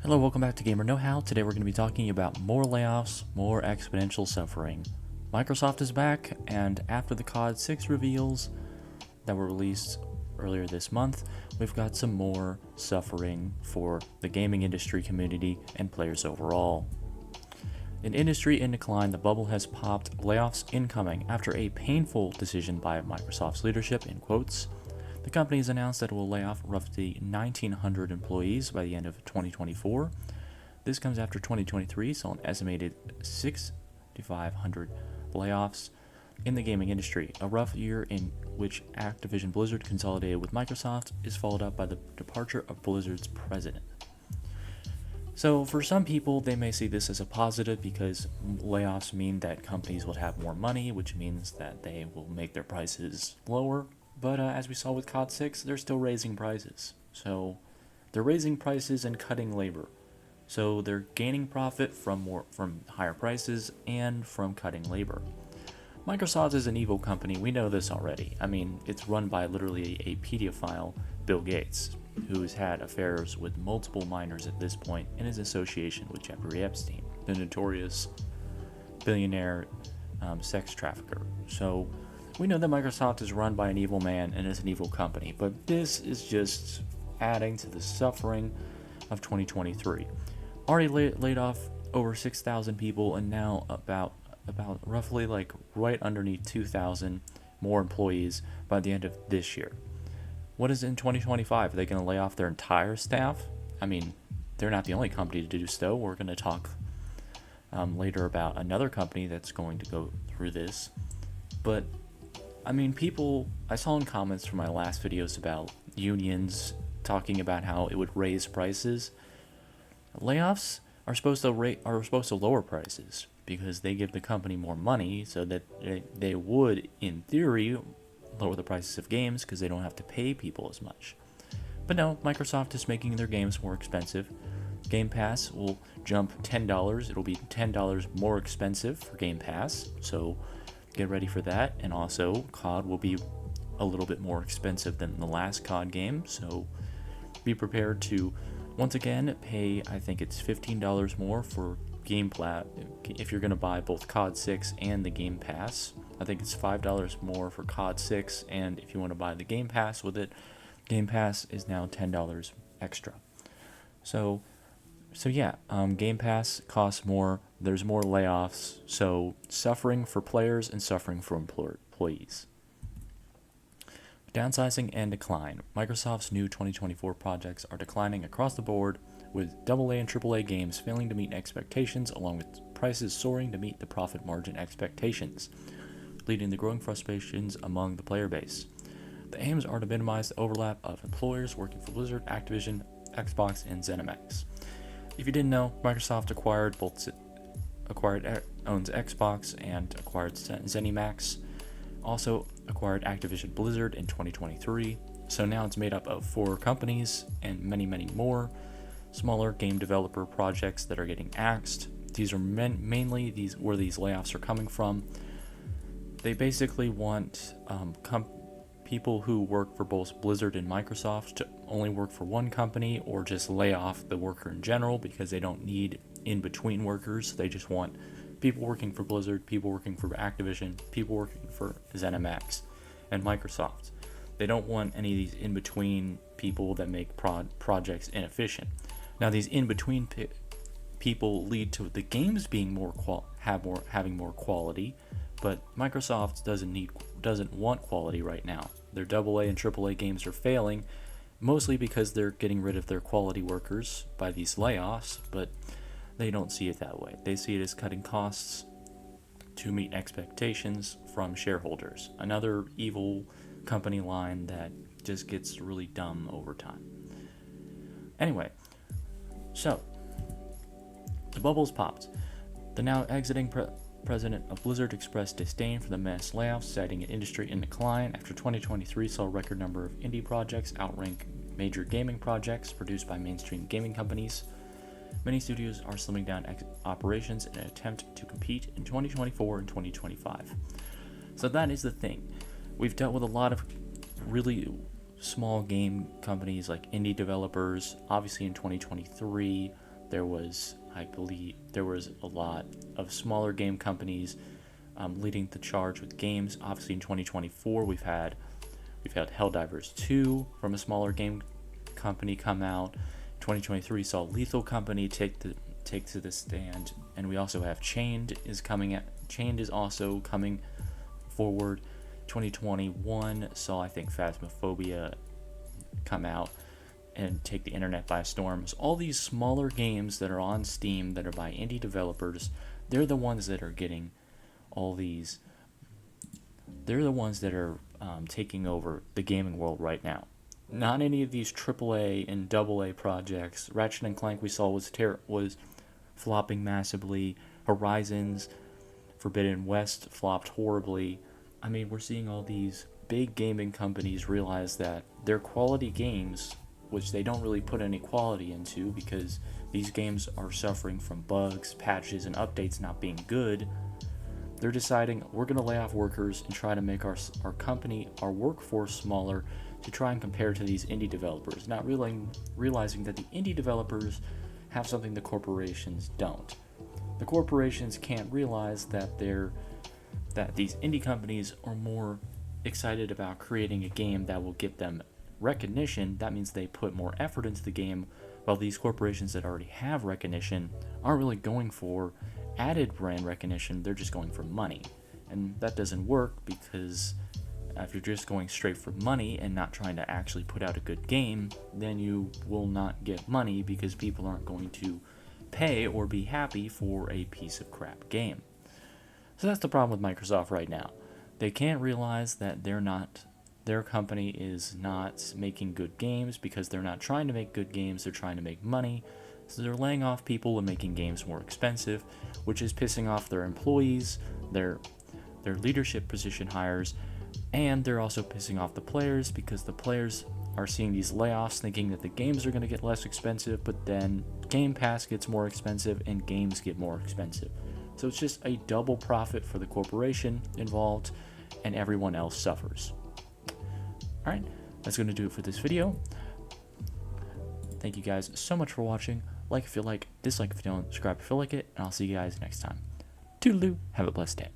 Hello, welcome back to Gamer Know How. Today we're going to be talking about more layoffs, more exponential suffering. Microsoft is back, and after the COD 6 reveals that were released earlier this month, we've got some more suffering for the gaming industry community and players overall. An industry in decline, the bubble has popped, layoffs incoming after a painful decision by Microsoft's leadership, in quotes. The company has announced that it will lay off roughly 1,900 employees by the end of 2024. This comes after 2023 saw an estimated 6,500 layoffs in the gaming industry. A rough year in which Activision Blizzard consolidated with Microsoft is followed up by the departure of Blizzard's president. So for some people, they may see this as a positive because layoffs mean that companies will have more money, which means that they will make their prices lower. But as we saw with COD 6, they're still raising prices. So they're raising prices and cutting labor. So they're gaining profit from higher prices and from cutting labor. Microsoft is an evil company. We know this already. I mean, it's run by literally a pedophile, Bill Gates, who's had affairs with multiple minors at this point in his association with Jeffrey Epstein, the notorious billionaire sex trafficker. So we know that Microsoft is run by an evil man and is an evil company, but this is just adding to the suffering of 2023. Already laid off over 6,000 people, and now about roughly like right underneath 2,000 more employees by the end of this year. What is in 2025? Are they going to lay off their entire staff? I mean, they're not the only company to do so. We're going to talk later about another company that's going to go through this. But I mean, I saw in comments from my last videos about unions talking about how it would raise prices. Layoffs are supposed to lower prices because they give the company more money, so that they would, in theory, lower the prices of games because they don't have to pay people as much. But no, Microsoft is making their games more expensive. Game Pass will jump $10. It'll be $10 more expensive for Game Pass, so get ready for that. And also, COD will be a little bit more expensive than the last COD game, so be prepared to once again pay, I think it's $15 more for Game Pass if you're going to buy both COD 6 and the Game Pass. I think it's $5 more for COD 6, and if you want to buy the Game Pass with it, Game Pass is now $10 extra. So yeah, Game Pass costs more, there's more layoffs, so suffering for players and suffering for employees. Downsizing and decline. Microsoft's new 2024 projects are declining across the board, with AA and AAA games failing to meet expectations, along with prices soaring to meet the profit margin expectations, leading to growing frustrations among the player base. The aims are to minimize the overlap of employers working for Blizzard, Activision, Xbox, and ZeniMax. If you didn't know, Microsoft owns Xbox and acquired ZeniMax, also acquired Activision Blizzard in 2023, so now it's made up of 4 companies and many more smaller game developer projects that are getting axed. These are mainly where these layoffs are coming from. They basically want people who work for both Blizzard and Microsoft to only work for one company, or just lay off the worker in general because they don't need in-between workers. They just want people working for Blizzard, people working for Activision, people working for ZeniMax and Microsoft. They don't want any of these in-between people that make projects inefficient. Now, these in-between people lead to the games being having more quality, but Microsoft doesn't want quality right now. Their AA and AAA games are failing, mostly because they're getting rid of their quality workers by these layoffs, but they don't see it that way. They see it as cutting costs to meet expectations from shareholders. Another evil company line that just gets really dumb over time. Anyway, so the bubble's popped. The now exiting president of Blizzard expressed disdain for the mass layoffs, citing an industry in decline after 2023 saw a record number of indie projects outrank major gaming projects produced by mainstream gaming companies. Many studios are slimming down operations in an attempt to compete in 2024 and 2025. So that is the thing. We've dealt with a lot of really small game companies like indie developers. Obviously in 2023, I believe there was a lot of smaller game companies leading the charge with games. Obviously, in 2024, we've had Helldivers 2 from a smaller game company come out. 2023 saw Lethal Company take to the stand, and we also have Chained is also coming forward. 2021 saw, I think, Phasmophobia come out and take the internet by storm. So all these smaller games that are on Steam that are by indie developers, they're the ones that are getting all these. They're the ones that are taking over the gaming world right now. Not any of these AAA and AA projects. Ratchet and Clank we saw was flopping massively. Horizons Forbidden West flopped horribly. I mean, we're seeing all these big gaming companies realize that their quality games, which they don't really put any quality into because these games are suffering from bugs, patches, and updates not being good, they're deciding we're going to lay off workers and try to make our workforce smaller to try and compare to these indie developers, not realizing that the indie developers have something the corporations don't. The corporations can't realize that these indie companies are more excited about creating a game that will get them recognition. That means they put more effort into the game, while these corporations that already have recognition aren't really going for added brand recognition, they're just going for money. And that doesn't work, because if you're just going straight for money and not trying to actually put out a good game, then you will not get money because people aren't going to pay or be happy for a piece of crap game. So that's the problem with Microsoft right now. They can't realize that their company is not making good games because they're not trying to make good games, they're trying to make money. So they're laying off people and making games more expensive, which is pissing off their employees, their leadership position hires, and they're also pissing off the players because the players are seeing these layoffs thinking that the games are going to get less expensive, but then Game Pass gets more expensive and games get more expensive. So it's just a double profit for the corporation involved, and everyone else suffers. Alright, that's going to do it for this video. Thank you guys so much for watching. Like if you like, dislike if you don't, subscribe if you like it, and I'll see you guys next time. Toodaloo, have a blessed day.